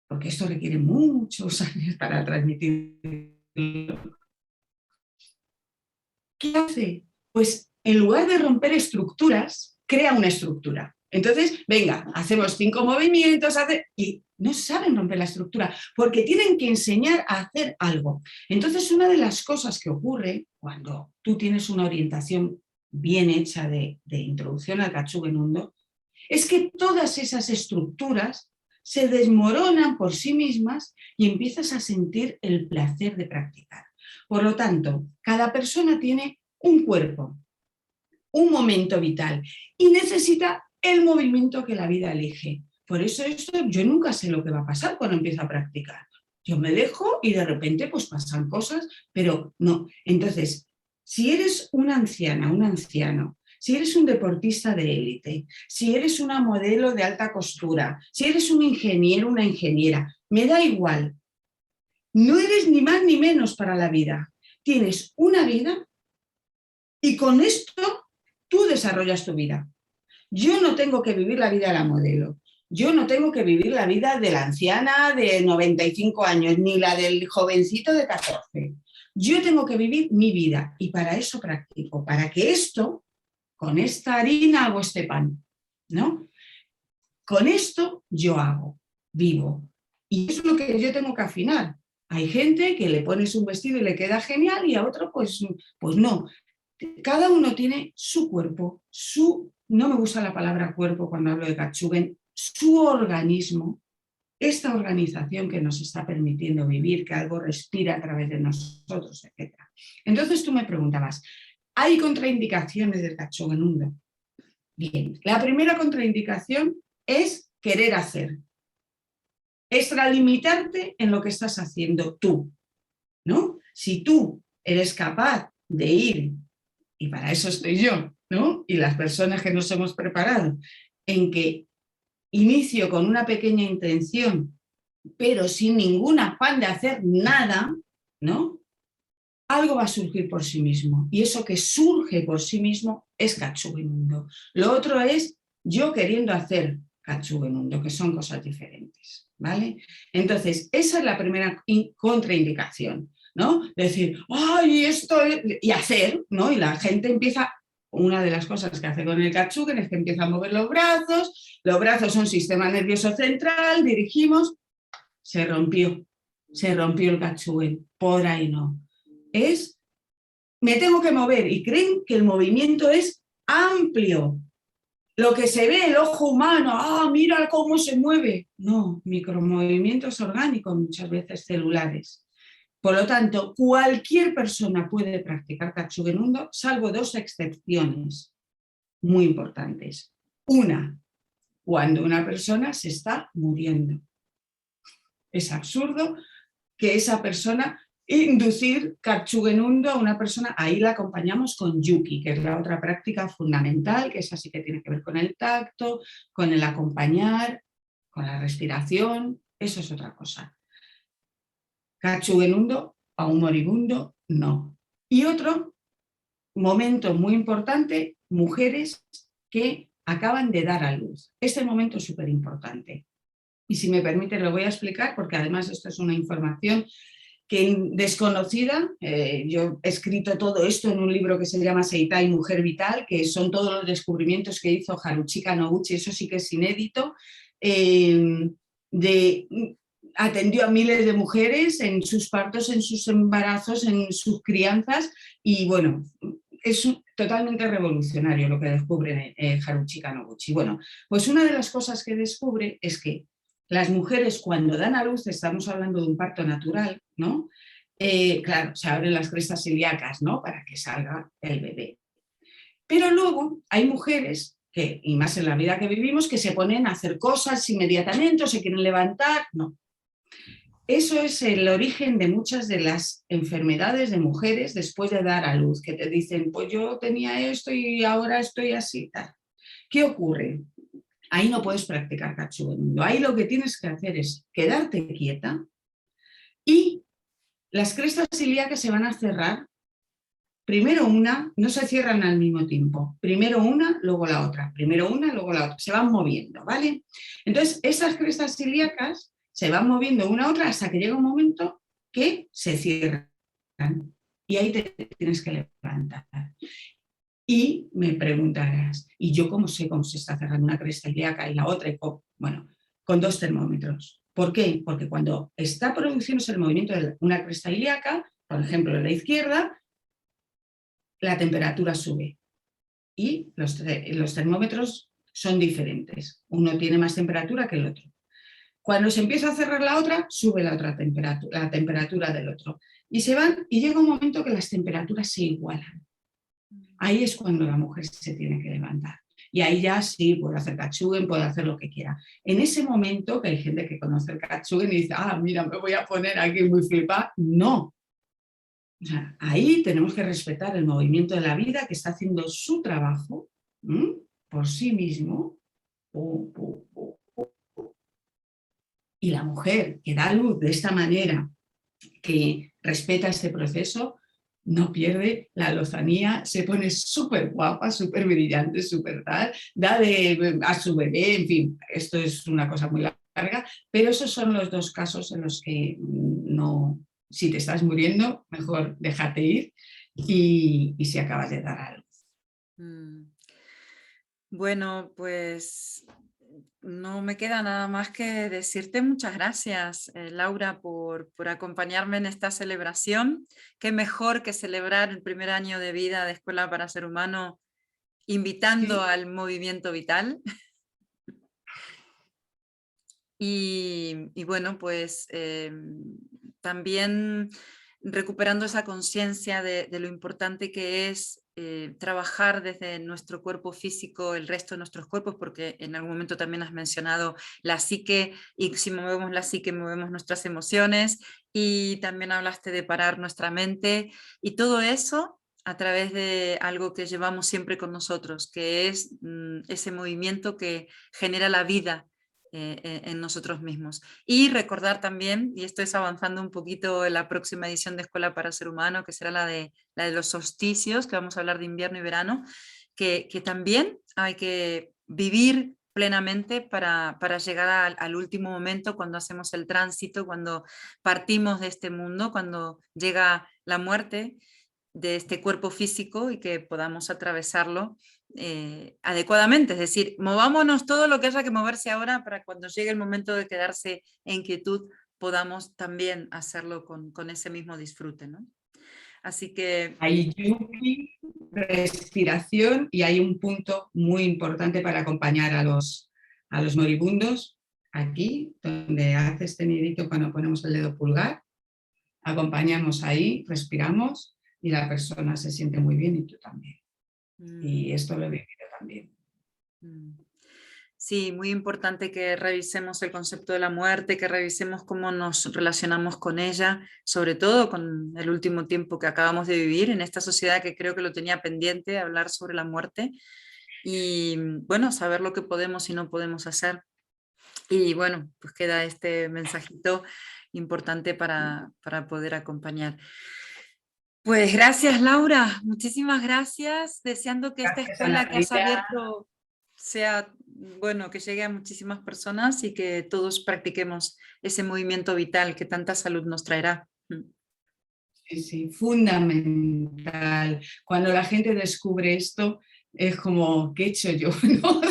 porque esto requiere muchos años para transmitirlo, ¿qué hace? Pues en lugar de romper estructuras, crea una estructura. Entonces, venga, hacemos 5 movimientos, y no saben romper la estructura, porque tienen que enseñar a hacer algo. Entonces, una de las cosas que ocurre cuando tú tienes una orientación bien hecha de introducción al Kachugen Undo, es que todas esas estructuras se desmoronan por sí mismas y empiezas a sentir el placer de practicar. Por lo tanto, cada persona tiene un cuerpo, un momento vital, y necesita el movimiento que la vida elige. Por eso esto yo nunca sé lo que va a pasar cuando empiezo a practicar, Yo me dejo y de repente pues pasan cosas, pero no. Entonces, si eres una anciana, un anciano, si eres un deportista de élite, si eres una modelo de alta costura, si eres un ingeniero, una ingeniera, me da igual. No eres ni más ni menos para la vida. Tienes una vida y con esto tú desarrollas tu vida. Yo no tengo que vivir la vida de la modelo. Yo no tengo que vivir la vida de la anciana de 95 años, ni la del jovencito de 14. Yo tengo que vivir mi vida y para eso practico, para que esto, con esta harina hago este pan, ¿no? Con esto yo hago, vivo. Y eso es lo que yo tengo que afinar. Hay gente que le pones un vestido y le queda genial y a otro pues no. Cada uno tiene su cuerpo, no me gusta la palabra cuerpo cuando hablo de Kachugen, su organismo, esta organización que nos está permitiendo vivir, que algo respira a través de nosotros, etc. Entonces tú me preguntabas, ¿hay contraindicaciones del Kachugen Undo? Bien, la primera contraindicación es querer hacer, extralimitarte en lo que estás haciendo tú, ¿no? Si tú eres capaz de ir, y para eso estoy yo, ¿no? Y las personas que nos hemos preparado, en que inicio con una pequeña intención, pero sin ningún afán de hacer nada, ¿no? Algo va a surgir por sí mismo. Y eso que surge por sí mismo es Kachugen Undo. Lo otro es yo queriendo hacer Kachugen Undo, que son cosas diferentes, ¿vale? Entonces, esa es la primera contraindicación, ¿no? Decir, ¡ay, esto es! Y hacer, ¿no? Y la gente empieza, una de las cosas que hace con el Kachugen es que empieza a mover los brazos son sistema nervioso central, dirigimos, se rompió el Kachugen, por ahí no. Me tengo que mover y creen que el movimiento es amplio. Lo que se ve el ojo humano, mira cómo se mueve. No, micromovimientos orgánicos, muchas veces celulares. Por lo tanto, cualquier persona puede practicar Kachugen Undo, salvo dos excepciones muy importantes. Una, cuando una persona se está muriendo. Es absurdo que esa persona inducir Kachugen Undo a una persona, ahí la acompañamos con Yuki, que es la otra práctica fundamental, que es así que tiene que ver con el tacto, con el acompañar, con la respiración, eso es otra cosa. Kachugen Undo a un moribundo, no. Y otro momento muy importante, mujeres que acaban de dar a luz. Este momento es súper importante. Y si me permite lo voy a explicar porque además esto es una información que desconocida. Yo he escrito todo esto en un libro que se llama Seitai, Mujer Vital, que son todos los descubrimientos que hizo Haruchika Noguchi, eso sí que es inédito. Atendió a miles de mujeres en sus partos, en sus embarazos, en sus crianzas y bueno, es totalmente revolucionario lo que descubre Haruchika Noguchi. Bueno, pues una de las cosas que descubre es que las mujeres cuando dan a luz, estamos hablando de un parto natural, ¿no? Claro, se abren las crestas ilíacas, ¿no? Para que salga el bebé. Pero luego hay mujeres que, y más en la vida que vivimos, que se ponen a hacer cosas inmediatamente o se quieren levantar, no. Eso es el origen de muchas de las enfermedades de mujeres después de dar a luz, que te dicen, pues yo tenía esto y ahora estoy así, tal. ¿Qué ocurre? Ahí no puedes practicar Kachugen Undo. Ahí lo que tienes que hacer es quedarte quieta y las crestas ilíacas se van a cerrar. Primero una, no se cierran al mismo tiempo. Primero una, luego la otra. Primero una, luego la otra. Se van moviendo, ¿vale? Entonces, esas crestas ilíacas se van moviendo una a otra hasta que llega un momento que se cierran. Y ahí te tienes que levantar. Y me preguntarás, ¿y yo cómo sé cómo se está cerrando una cresta ilíaca y la otra? Bueno, con dos termómetros. ¿Por qué? Porque cuando está produciéndose el movimiento de una cresta ilíaca, por ejemplo en la izquierda, la temperatura sube. Y los termómetros son diferentes. Uno tiene más temperatura que el otro. Cuando se empieza a cerrar la otra, sube la otra temperatura, la temperatura del otro. Y se van, y llega un momento que las temperaturas se igualan. Ahí es cuando la mujer se tiene que levantar. y ahí ya sí, puedo hacer Katsugen, puedo hacer lo que quiera. En ese momento, que hay gente que conoce el Katsugen y dice, mira, me voy a poner aquí muy flipada, no. O sea, ahí tenemos que respetar el movimiento de la vida que está haciendo su trabajo por sí mismo. Y la mujer que da luz de esta manera, que respeta este proceso, no pierde la lozanía, se pone súper guapa, súper brillante, súper tal, da a su bebé, en fin, esto es una cosa muy larga, pero esos son los dos casos en los que no, si te estás muriendo, mejor déjate ir y si acabas de dar a luz. Bueno, pues no me queda nada más que decirte muchas gracias, Laura, por acompañarme en esta celebración. Qué mejor que celebrar el primer año de vida de Escuela para Ser Humano invitando al movimiento vital. Y bueno, pues también recuperando esa conciencia de lo importante que es trabajar desde nuestro cuerpo físico, el resto de nuestros cuerpos, porque en algún momento también has mencionado la psique, y si movemos la psique movemos nuestras emociones, y también hablaste de parar nuestra mente, y todo eso a través de algo que llevamos siempre con nosotros, que es ese movimiento que genera la vida en nosotros mismos. Y recordar también, y esto es avanzando un poquito en la próxima edición de Escuela para Ser Humano, que será la de los solsticios, que vamos a hablar de invierno y verano, que también hay que vivir plenamente para llegar al último momento, cuando hacemos el tránsito, cuando partimos de este mundo, cuando llega la muerte de este cuerpo físico y que podamos atravesarlo adecuadamente, es decir, movámonos todo lo que haya que moverse ahora para cuando llegue el momento de quedarse en quietud podamos también hacerlo con ese mismo disfrute, ¿no? Así que... Hay yuki, respiración, y hay un punto muy importante para acompañar a los moribundos, aquí, donde hace este nidito cuando ponemos el dedo pulgar, acompañamos ahí, respiramos y la persona se siente muy bien y tú también. Y esto lo he vivido también. Sí, muy importante que revisemos el concepto de la muerte, que revisemos cómo nos relacionamos con ella, sobre todo con el último tiempo que acabamos de vivir en esta sociedad que creo que lo tenía pendiente, hablar sobre la muerte y, bueno, saber lo que podemos y no podemos hacer. Y bueno, pues queda este mensajito importante para poder acompañar. Pues gracias, Laura, muchísimas gracias, deseando que esta Gracias, escuela que has Analia. abierto sea, bueno, que llegue a muchísimas personas y que todos practiquemos ese movimiento vital que tanta salud nos traerá. Sí, sí, fundamental. Cuando la gente descubre esto, es como, ¿qué he hecho yo? ¿No?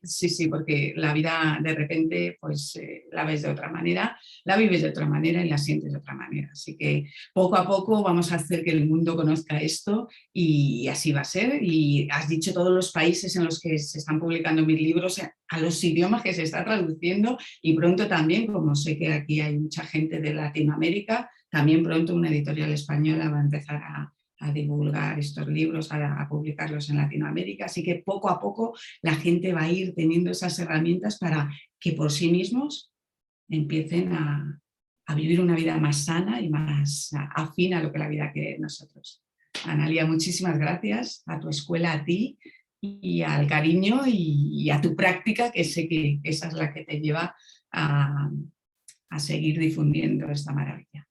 Sí, sí, porque la vida de repente pues la ves de otra manera, la vives de otra manera y la sientes de otra manera. Así que poco a poco vamos a hacer que el mundo conozca esto y así va a ser. Y has dicho todos los países en los que se están publicando mis libros, a los idiomas que se está traduciendo, y pronto también, como sé que aquí hay mucha gente de Latinoamérica, también pronto una editorial española va a empezar a divulgar estos libros, a publicarlos en Latinoamérica, así que poco a poco la gente va a ir teniendo esas herramientas para que por sí mismos empiecen a vivir una vida más sana y más afín a lo que la vida quiere nosotros. Analia, muchísimas gracias a tu escuela, a ti y al cariño y a tu práctica, que sé que esa es la que te lleva a seguir difundiendo esta maravilla.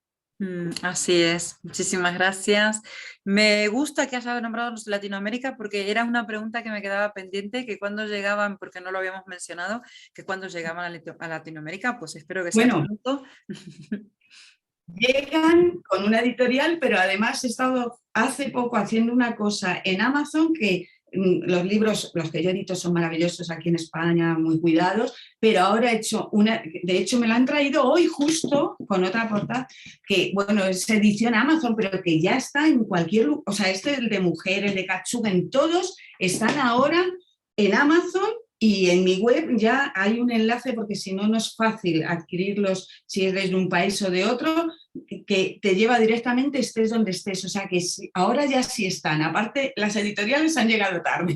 Así es, muchísimas gracias. Me gusta que hayas nombrado Latinoamérica porque era una pregunta que me quedaba pendiente, que cuando llegaban, porque no lo habíamos mencionado, que cuando llegaban a Latinoamérica, pues espero que sea pronto. Llegan con una editorial, pero además he estado hace poco haciendo una cosa en Amazon que los libros, los que yo edito son maravillosos aquí en España, muy cuidados, pero ahora he hecho una, de hecho me la han traído hoy justo con otra portada, que bueno, es edición Amazon, pero que ya está en cualquier, o sea, el de mujer, el de Katsugen, todos están ahora en Amazon Y en mi web ya hay un enlace, porque si no, no es fácil adquirirlos si eres de un país o de otro, que te lleva directamente estés donde estés. O sea que ahora ya sí están. Aparte, las editoriales han llegado tarde.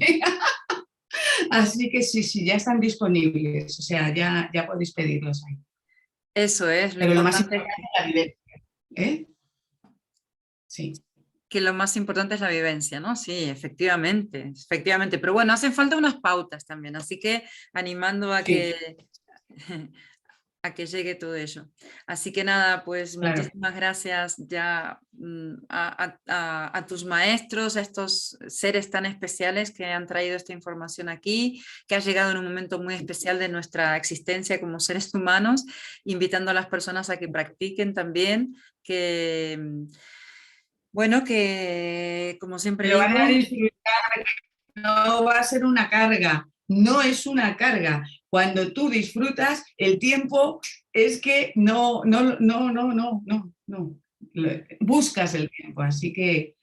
Así que sí, sí, ya están disponibles. O sea, ya podéis pedirlos ahí. Eso es, lo Pero lo más importante es importante es la vivencia. ¿Eh? Sí. que lo más importante es la vivencia, ¿no? Sí, efectivamente, efectivamente. Pero bueno, hacen falta unas pautas también, así que animando a Sí, que, a que llegue todo ello. Así que nada, pues claro. muchísimas gracias ya a tus maestros, a estos seres tan especiales que han traído esta información aquí, que ha llegado en un momento muy especial de nuestra existencia como seres humanos, invitando a las personas a que practiquen también, que, bueno, que como Que siempre lo van a digo, disfrutar, no va a ser una carga, no es una carga. Cuando tú disfrutas, el tiempo es que no. Buscas el tiempo, así que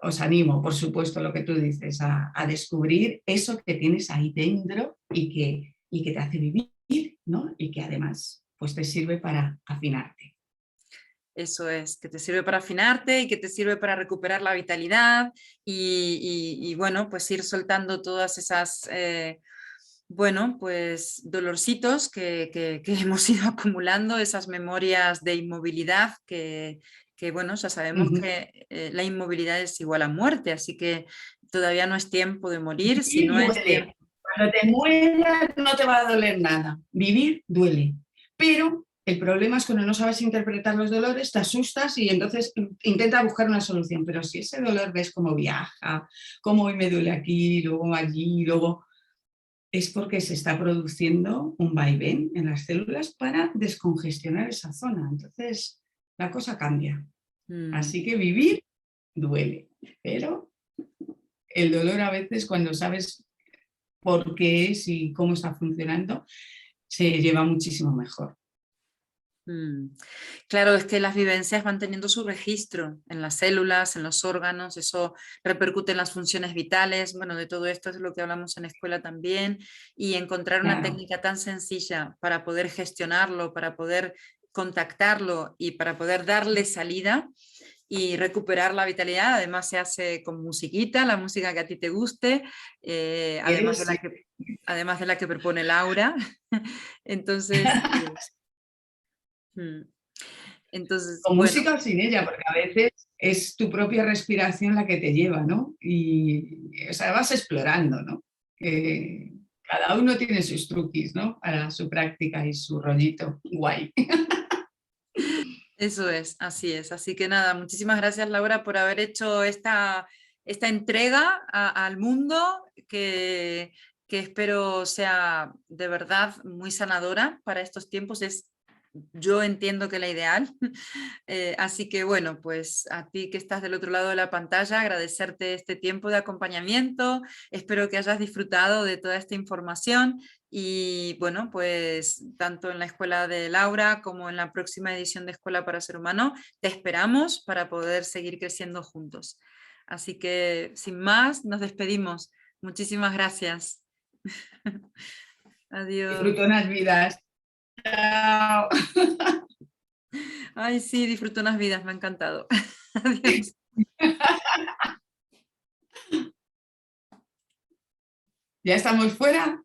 os animo, por supuesto, lo que tú dices, a descubrir eso que tienes ahí dentro y que te hace vivir, ¿no? Y que además pues te sirve para afinarte. eso es, que te sirve para afinarte y que te sirve para recuperar la vitalidad y bueno, pues ir soltando todas esas, bueno, pues dolorcitos que hemos ido acumulando, esas memorias de inmovilidad que bueno, ya sabemos Uh-huh. que la inmovilidad es igual a muerte, así que todavía no es tiempo de morir, Vivir sino es duele. tiempo. Cuando te mueras no te va a doler nada. Vivir duele. Pero el problema es cuando no sabes interpretar los dolores, te asustas y entonces intenta buscar una solución. Pero si ese dolor ves cómo viaja, cómo hoy me duele aquí, luego allí, luego es porque se está produciendo un vaivén en las células para descongestionar esa zona. Entonces la cosa cambia. Mm. Así que vivir duele. Pero el dolor a veces cuando sabes por qué es y cómo está funcionando, se lleva muchísimo mejor. Mm. Claro, es que las vivencias van teniendo su registro en las células, en los órganos, eso repercute en las funciones vitales, bueno, de todo esto es lo que hablamos en la escuela también, y encontrar una Claro. técnica tan sencilla para poder gestionarlo, para poder contactarlo y para poder darle salida y recuperar la vitalidad, además se hace con musiquita, la música que a ti te guste, Sí. además de la que propone Laura. Entonces, mm, entonces, Con bueno, música o sin ella, porque a veces es tu propia respiración la que te lleva, ¿no? Y o sea, vas explorando, ¿no? Cada uno tiene sus truquis, ¿no? Para su práctica y su rollito guay. eso es, así es. Así que nada, muchísimas gracias Laura por haber hecho esta entrega al mundo que espero sea de verdad muy sanadora para estos tiempos. Yo entiendo que la ideal. Así que bueno, pues a ti que estás del otro lado de la pantalla, agradecerte este tiempo de acompañamiento. Espero que hayas disfrutado de toda esta información y bueno, pues tanto en la escuela de Laura como en la próxima edición de Escuela para Ser Humano, te esperamos para poder seguir creciendo juntos. Así que sin más, nos despedimos. Muchísimas gracias. Adiós. Disfruto unas vidas. Chao. Ay, sí, disfruto unas vidas, me ha encantado. Adiós. ¿Ya estamos fuera?